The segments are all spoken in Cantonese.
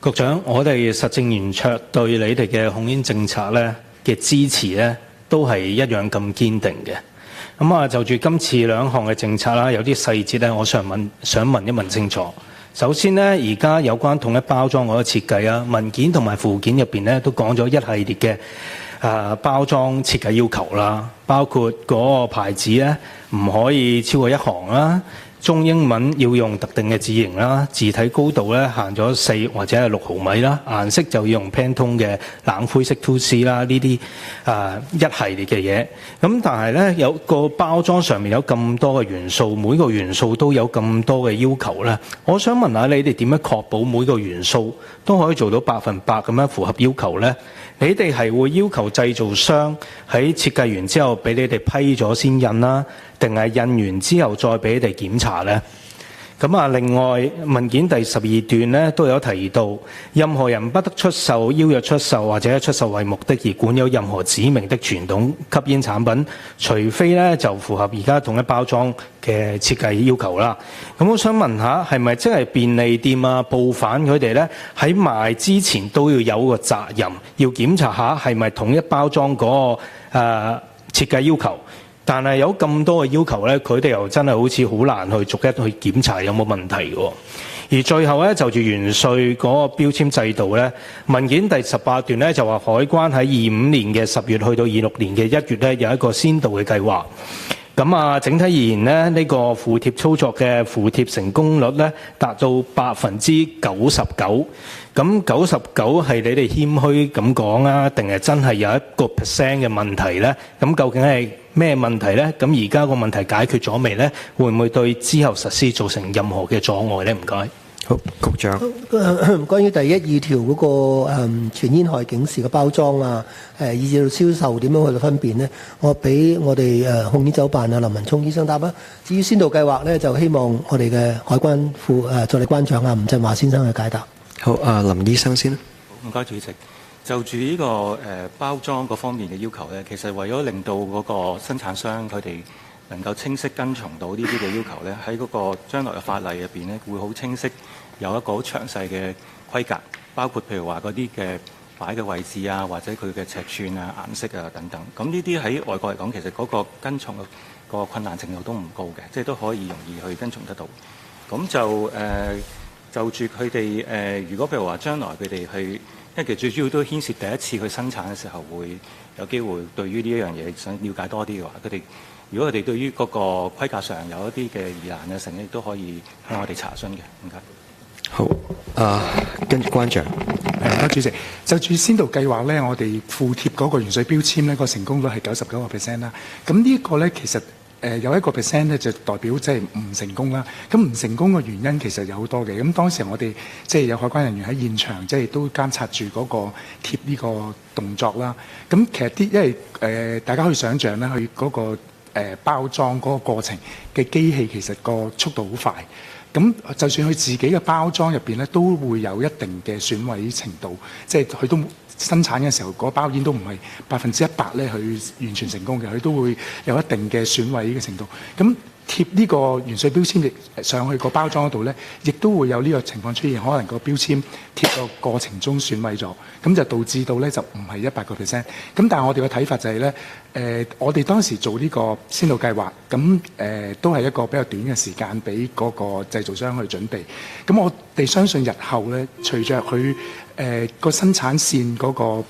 局長，我哋實政圓桌對你哋嘅控煙政策咧嘅支持咧，都係一樣咁堅定嘅。就住今次兩項嘅政策啦，有啲細節咧，我想問一問清楚。首先咧，而家有關統一包裝嗰個設計啊，文件同埋附件入邊咧都講咗一系列嘅包裝設計要求啦，包括嗰個牌子咧唔可以超過1行啦。中英文要用特定嘅字型啦，字體高度咧限咗4或者係6毫米啦，顏色就要用 Pantone 嘅冷灰色 2C 啦，呢啲一系列嘅嘢。咁但係咧有個包裝上面有咁多嘅元素，每個元素都有咁多嘅要求咧。我想問下你哋點樣確保每個元素都可以做到100%咁樣符合要求咧？你哋係會要求製造商喺設計完之後俾你哋批咗先印啦，定係印完之後再俾你哋檢查呢？另外文件第12段咧都有提到，任何人不得出售、邀約出售或者出售為目的而管有任何指明的傳統吸煙產品，除非咧就符合而家統一包裝嘅設計要求啦。我想問下，係咪即係便利店啊、報販佢哋咧喺賣之前都要有個責任，要檢查下係咪統一包裝嗰個設計要求？但係有咁多嘅要求咧，佢哋又真係好似好難去逐一去檢查有冇問題喎。而最後咧就住完稅嗰個標籤制度咧，文件第18段咧就話海關喺25年嘅10月去到26年嘅1月咧有一個先導嘅計劃。整體而言咧，呢個附貼操作嘅附貼成功率咧達到99%。咁99係你哋謙虛咁講啊，定係真係有1%嘅問題咧？咁究竟係咩問題咧？咁而家個問題解決咗未咧？會唔會對之後實施造成任何嘅阻礙咧？唔該。好，局長。關於第1、2條嗰個傳煙害警示嘅包裝啊，以至到銷售點樣去到分辨呢？我俾我哋控煙酒辦啊林文聰醫生答啦。至於先導計劃呢，就希望我哋嘅海關副助理關長啊吳振華先生去解答。好，林醫生先啦。唔該，主席。就住呢個包裝嗰方面嘅要求呢，其實為咗令到嗰個生產商佢哋能夠清晰跟從到呢啲嘅要求呢，喺嗰個將來嘅法例入邊呢，會好清晰有一個好詳細嘅規格，包括譬如話嗰啲嘅擺嘅位置啊，或者佢嘅尺寸啊、顏色啊等等。咁呢啲喺外國嚟講，其實嗰個跟從個困難程度都唔高嘅，即係都可以容易去跟從得到。咁就住佢哋如果譬如話將來佢哋去，因為其實最主要都牽涉第一次去生產嘅時候，會有機會對於呢一樣嘢想了解多啲嘅話，如果佢哋對於嗰個規格上有一啲嘅疑難嘅成，亦都可以向我哋查詢嘅。唔該。好，跟住關長。多主席，就住先導計劃咧，我哋附貼嗰個原水標籤咧，個成功率係99%啦。咁呢個咧其實有1%咧就代表即係唔成功啦。咁唔成功嘅原因其實有好多嘅。咁當時我哋即係有海關人員喺現場，即係都監察住嗰個貼呢個動作啦。咁其實因為大家可以想像咧，佢嗰個包裝嗰個過程嘅機器其實個速度好快。咁就算佢自己嘅包裝入邊咧，都會有一定嘅損毀程度，即係佢都生產嘅時候，嗰包煙都唔係100%咧，佢完全成功嘅，佢都會有一定嘅損毀嘅程度。咁貼呢個原水標籤上去個包裝嗰度咧，亦都會有呢個情況出現，可能個標籤貼個過程中損毀咗，咁就導致到咧就唔係100%。咁但係我哋嘅睇法就係咧，我哋當時做呢個先導計劃，咁都係一個比較短嘅時間俾嗰個製造商去準備。咁我哋相信日後咧，隨着佢個生產線嗰個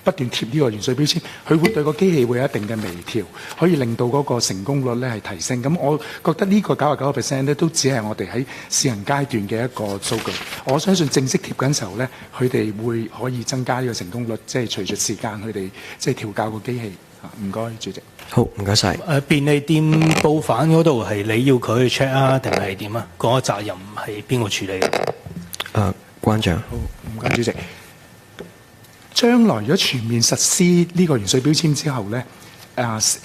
不斷貼呢個原水標籤，佢會對個機器會有一定嘅微調，可以令到嗰個成功率咧係提升。咁我覺得呢個99%咧都只係我哋喺試行階段嘅一個數據。我相信正式貼緊時候咧，佢哋會可以增加呢個成功率，即係隨着時間佢哋即係調校個機器。唔該，主席。好，唔該晒。便利店報販嗰度係你要佢去 check 啊，定係點啊？嗰個責任係邊個處理嘅？關長。好，唔該，主席。將來如果全面實施呢個原水標籤之後咧，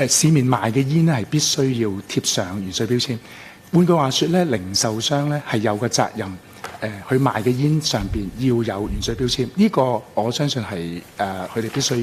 市面賣嘅煙咧係必須要貼上原水標籤。換句話說咧，零售商咧係有個責任，去賣嘅煙上邊要有原水標籤。呢個我相信係佢哋必須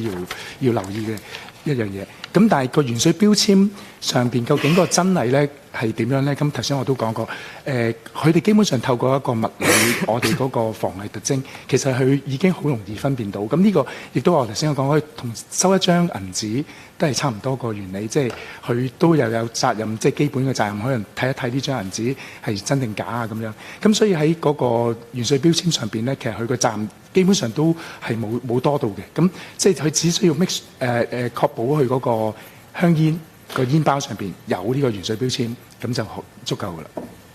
要留意嘅。一樣嘢。咁但係個原水標籤上邊究竟個真偽咧係點樣咧？咁頭先我都講過，佢哋基本上透過一個物理我哋嗰個防偽特徵，其實佢已經好容易分辨到。咁呢個亦都我頭先講，同收一張銀紙都係差唔多個原理，即係佢都有責任，即係基本嘅責任，可能睇一睇呢張銀紙係真定假啊咁樣。咁所以喺嗰個原水標籤上邊咧，其實佢個責任基本上都係冇多到嘅。咁即係佢只需要確保佢嗰個香煙個煙包上邊有呢個原水標籤，咁就足夠㗎啦。